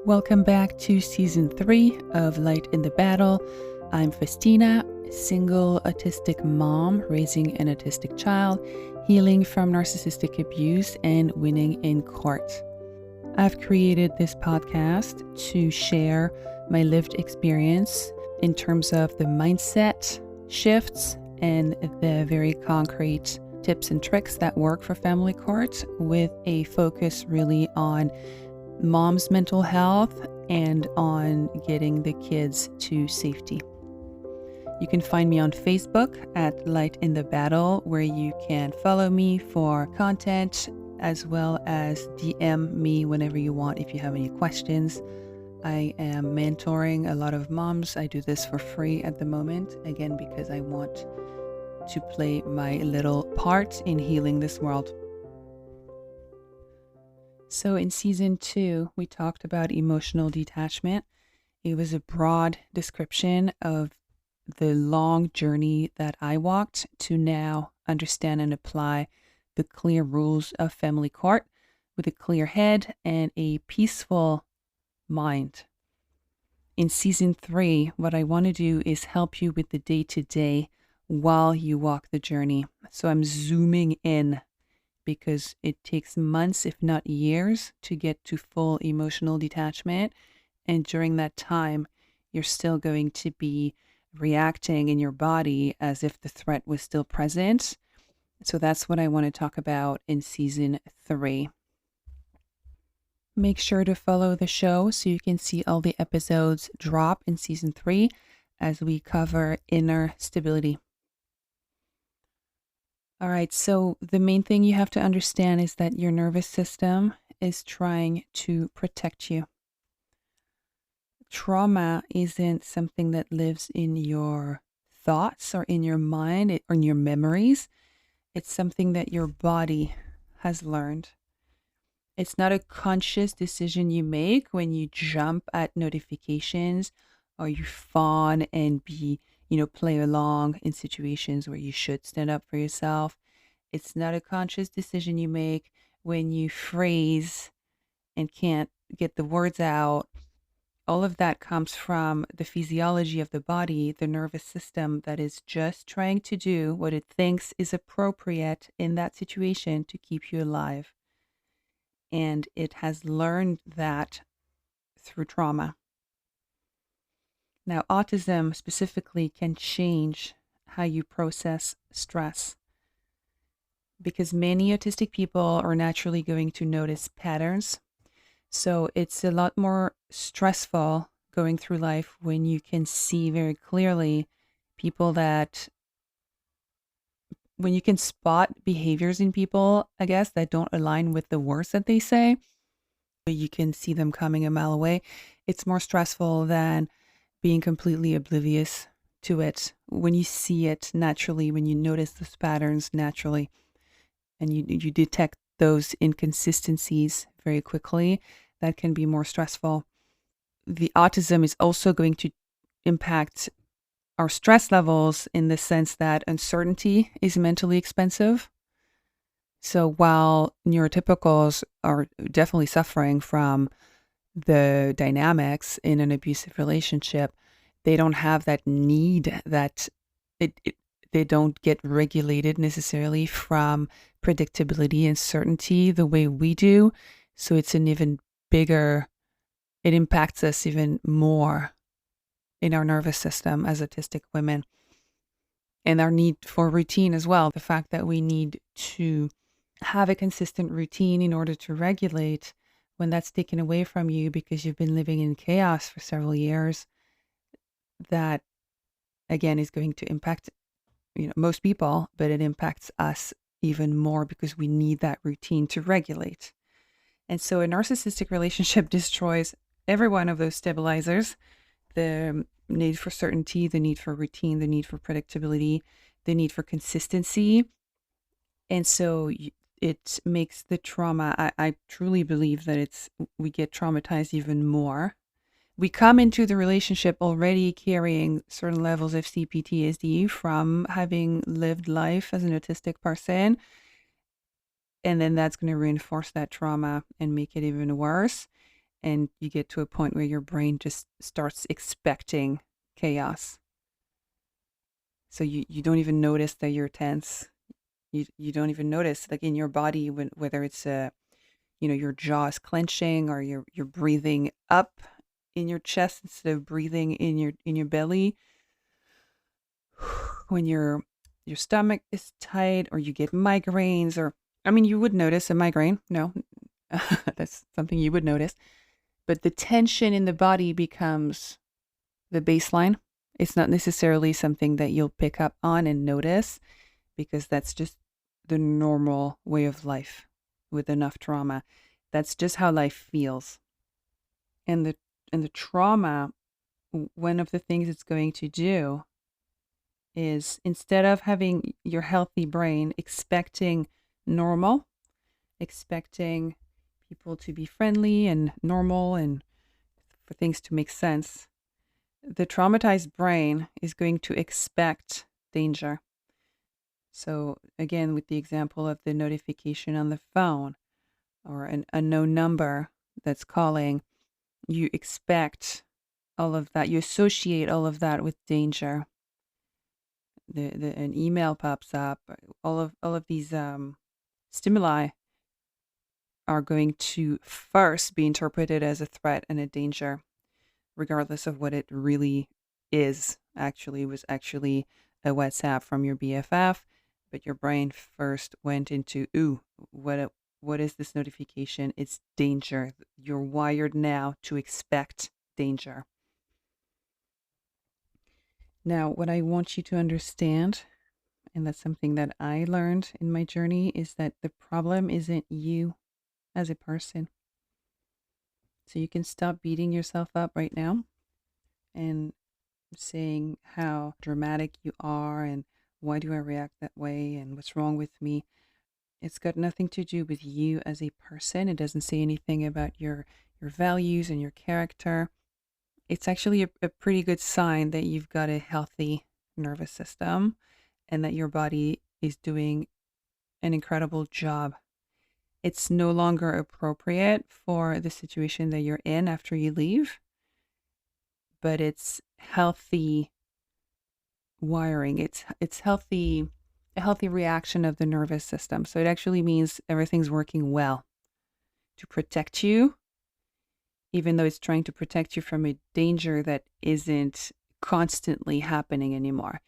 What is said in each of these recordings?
Welcome back to season 3 of Light in the Battle. I'm Festina, single autistic mom raising an autistic child, healing from narcissistic abuse, and winning in court. I've created this podcast to share my lived experience in terms of the mindset shifts and the very concrete tips and tricks that work for family court, with a focus really on mom's mental health and on getting the kids to safety. You can find me on Facebook at Light in the Battle, where you can follow me for content as well as DM me whenever you want if you have any questions. I am mentoring a lot of moms. I do this for free at the moment, again, because I want to play my little part in healing this world. So in season 2, we talked about emotional detachment. It was a broad description of the long journey that I walked to now understand and apply the clear rules of family court with a clear head and a peaceful mind. In season 3, what I want to do is help you with the day-to-day while you walk the journey. So I'm zooming in, because it takes months, if not years, to get to full emotional detachment. And during that time, you're still going to be reacting in your body as if the threat was still present. So that's what I want to talk about in season 3. Make sure to follow the show so you can see all the episodes drop in season 3 as we cover inner stability. All right, so the main thing you have to understand is that your nervous system is trying to protect you. Trauma isn't something that lives in your thoughts or in your mind or in your memories. It's something that your body has learned. It's not a conscious decision you make when you jump at notifications or you fawn and play along in situations where you should stand up for yourself. It's not a conscious decision you make when you freeze and can't get the words out. All of that comes from the physiology of the body, the nervous system that is just trying to do what it thinks is appropriate in that situation to keep you alive. And it has learned that through trauma. Now, autism specifically can change how you process stress, because many autistic people are naturally going to notice patterns. So it's a lot more stressful going through life when you can see very clearly when you can spot behaviors in people, I guess, that don't align with the words that they say. You can see them coming a mile away. It's more stressful than being completely oblivious to it. When you see it naturally, when you notice those patterns naturally, and you detect those inconsistencies very quickly, that can be more stressful. The autism is also going to impact our stress levels in the sense that uncertainty is mentally expensive. So while neurotypicals are definitely suffering from the dynamics in an abusive relationship, they don't have that need that they don't get regulated necessarily from predictability and certainty the way we do. So it's an even bigger, it impacts us even more in our nervous system as autistic women. And our need for routine as well. The fact that we need to have a consistent routine in order to regulate, when that's taken away from you because you've been living in chaos for several years, that again is going to impact most people, but it impacts us even more because we need that routine to regulate. And so a narcissistic relationship destroys every one of those stabilizers: the need for certainty, the need for routine, the need for predictability, the need for consistency. And so it makes the trauma, I truly believe that we get traumatized even more. We come into the relationship already carrying certain levels of CPTSD from having lived life as an autistic person. And then that's going to reinforce that trauma and make it even worse. and you get to a point where your brain just starts expecting chaos. So you don't even notice that you're tense. You don't even notice, like, in your body, whether it's your jaw is clenching, or you're breathing up in your chest instead of breathing in your belly. When your stomach is tight, or you get migraines, or I mean, you would notice a migraine. No, that's something you would notice. But the tension in the body becomes the baseline. It's not necessarily something that you'll pick up on and notice, because that's just the normal way of life with enough trauma. That's just how life feels. And the trauma, one of the things it's going to do is, instead of having your healthy brain expecting normal, expecting people to be friendly and normal and for things to make sense, the traumatized brain is going to expect danger. So again, with the example of the notification on the phone, or an unknown number that's calling, you expect all of that. You associate all of that with danger. An email pops up. All of these stimuli are going to first be interpreted as a threat and a danger, regardless of what it really is. Actually, it was actually a WhatsApp from your BFF, but your brain first went into, ooh, what is this notification? It's danger. You're wired now to expect danger. Now, what I want you to understand, and that's something that I learned in my journey, is that the problem isn't you as a person. So you can stop beating yourself up right now and saying how dramatic you are, and why do I react that way, and what's wrong with me. It's got nothing to do with you as a person. It doesn't say anything about your values and your character. It's actually a pretty good sign that you've got a healthy nervous system, and that your body is doing an incredible job. It's no longer appropriate for the situation that you're in after you leave, but it's healthy wiring. It's healthy, a healthy reaction of the nervous system. So it actually means everything's working well to protect you, even though it's trying to protect you from a danger that isn't constantly happening anymore.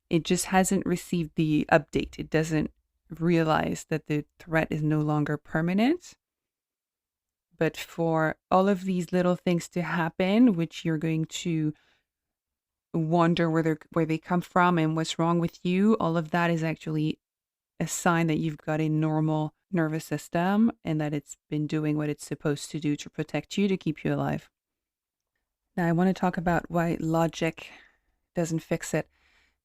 It just hasn't received the update. It doesn't realize that the threat is no longer permanent. But for all of these little things to happen, which you're going to wonder where they come from and what's wrong with you, all of that is actually a sign that you've got a normal nervous system, and that it's been doing what it's supposed to do to protect you, to keep you alive. Now, I want to talk about why logic doesn't fix it.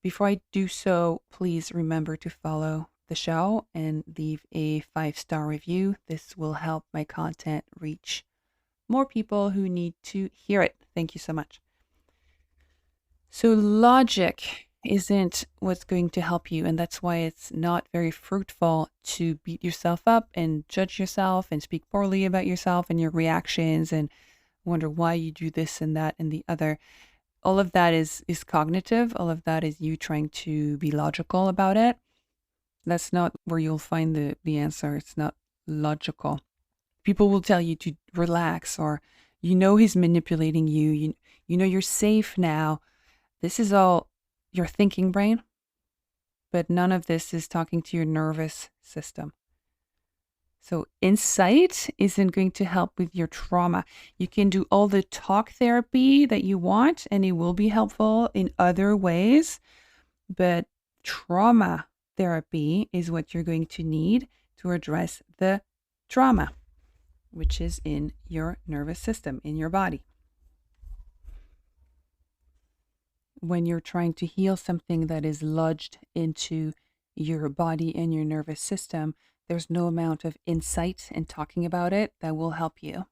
Before I do so, please remember to follow the show and leave a 5-star review. This will help my content reach more people who need to hear it. Thank you so much. So logic isn't what's going to help you, and that's why it's not very fruitful to beat yourself up and judge yourself and speak poorly about yourself and your reactions and wonder why you do this and that and the other. All of that is cognitive. All of that is you trying to be logical about it. That's not where you'll find the answer. It's not logical. People will tell you to relax, or he's manipulating you. You know you're safe now. This is all your thinking brain, but none of this is talking to your nervous system. So insight isn't going to help with your trauma. You can do all the talk therapy that you want, and it will be helpful in other ways, but trauma therapy is what you're going to need to address the trauma, which is in your nervous system, in your body. When you're trying to heal something that is lodged into your body and your nervous system, there's no amount of insight and talking about it that will help you.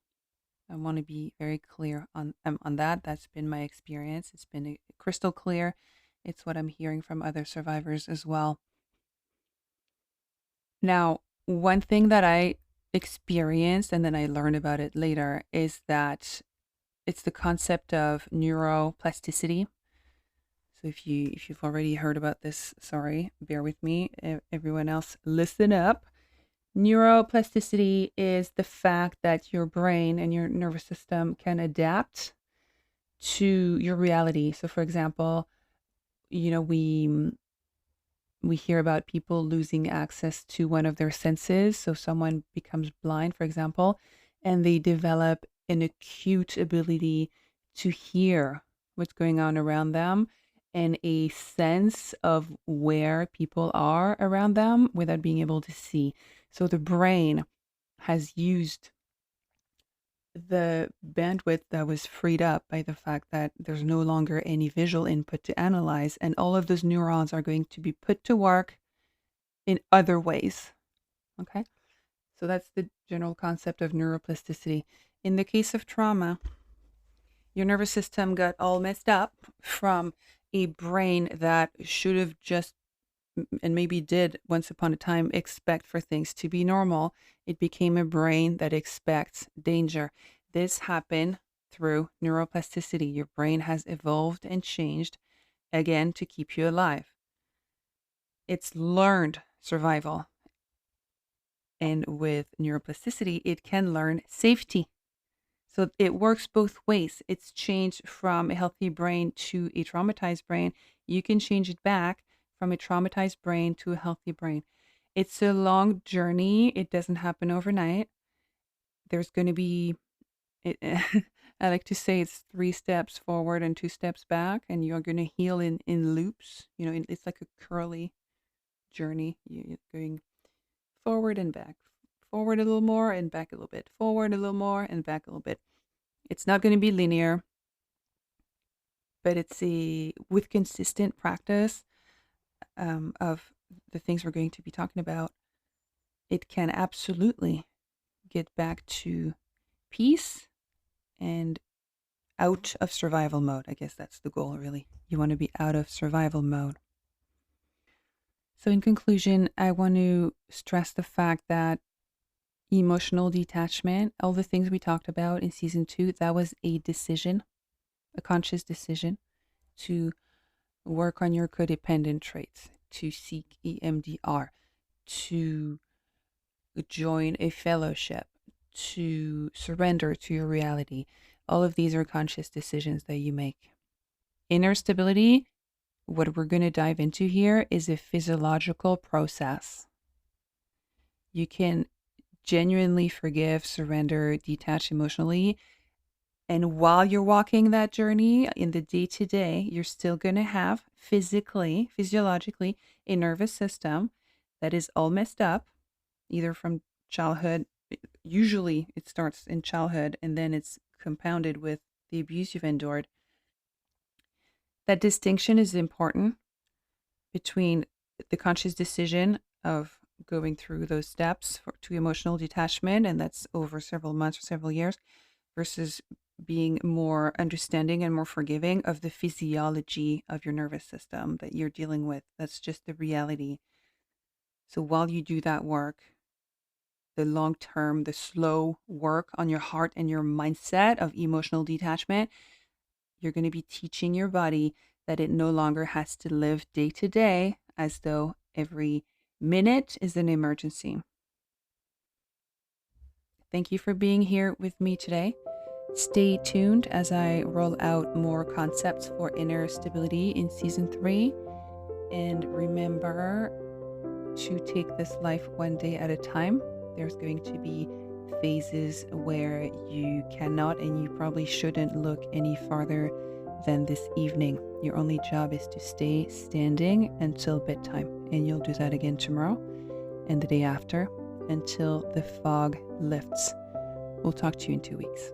I want to be very clear on that. That's been my experience. It's been crystal clear. It's what I'm hearing from other survivors as well. Now, one thing that I experienced, and then I learned about it later, is that it's the concept of neuroplasticity. So if you've already heard about this, sorry, bear with me. Everyone else, listen up. Neuroplasticity is the fact that your brain and your nervous system can adapt to your reality. So, for example, you know, we hear about people losing access to one of their senses. So someone becomes blind, for example, and they develop an acute ability to hear what's going on around them and a sense of where people are around them without being able to see. So the brain has used the bandwidth that was freed up by the fact that there's no longer any visual input to analyze, and all of those neurons are going to be put to work in other ways. Okay. So that's the general concept of neuroplasticity. In the case of trauma, your nervous system got all messed up from a brain that should have just, and maybe did once upon a time, expect for things to be normal. It became a brain that expects danger. This happened through neuroplasticity. Your brain has evolved and changed again to keep you alive. It's learned survival. And with neuroplasticity, it can learn safety. So it works both ways. It's changed from a healthy brain to a traumatized brain. You can change it back from a traumatized brain to a healthy brain. It's a long journey. It doesn't happen overnight. There's going to be, it, I like to say it's 3 steps forward and 2 steps back, and you're going to heal in loops. You know, it's like a curly journey. You're going forward and back, forward a little more and back a little bit, forward a little more and back a little bit. It's not going to be linear, but it's with consistent practice of the things we're going to be talking about, it can absolutely get back to peace and out of survival mode. I guess that's the goal, really. You want to be out of survival mode. So in conclusion, I want to stress the fact that emotional detachment, all the things we talked about in season 2, that was a decision, a conscious decision to work on your codependent traits, to seek EMDR, to join a fellowship, to surrender to your reality. All of these are conscious decisions that you make. Inner stability, what we're going to dive into here, is a physiological process. You can genuinely forgive, surrender, detach emotionally. And while you're walking that journey in the day to day, you're still going to have physiologically, a nervous system that is all messed up, either from childhood. Usually it starts in childhood and then it's compounded with the abuse you've endured. That distinction is important between the conscious decision of going through those steps to emotional detachment, and that's over several months or several years, versus being more understanding and more forgiving of the physiology of your nervous system that you're dealing with. That's just the reality. So while you do that work, the long term, the slow work on your heart and your mindset of emotional detachment, you're going to be teaching your body that it no longer has to live day to day as though every minute is an emergency. Thank you for being here with me today. Stay tuned as I roll out more concepts for inner stability in season 3. And remember to take this life one day at a time. There's going to be phases where you cannot and you probably shouldn't look any farther than this evening. Your only job is to stay standing until bedtime. And you'll do that again tomorrow and the day after until the fog lifts. We'll talk to you in 2 weeks.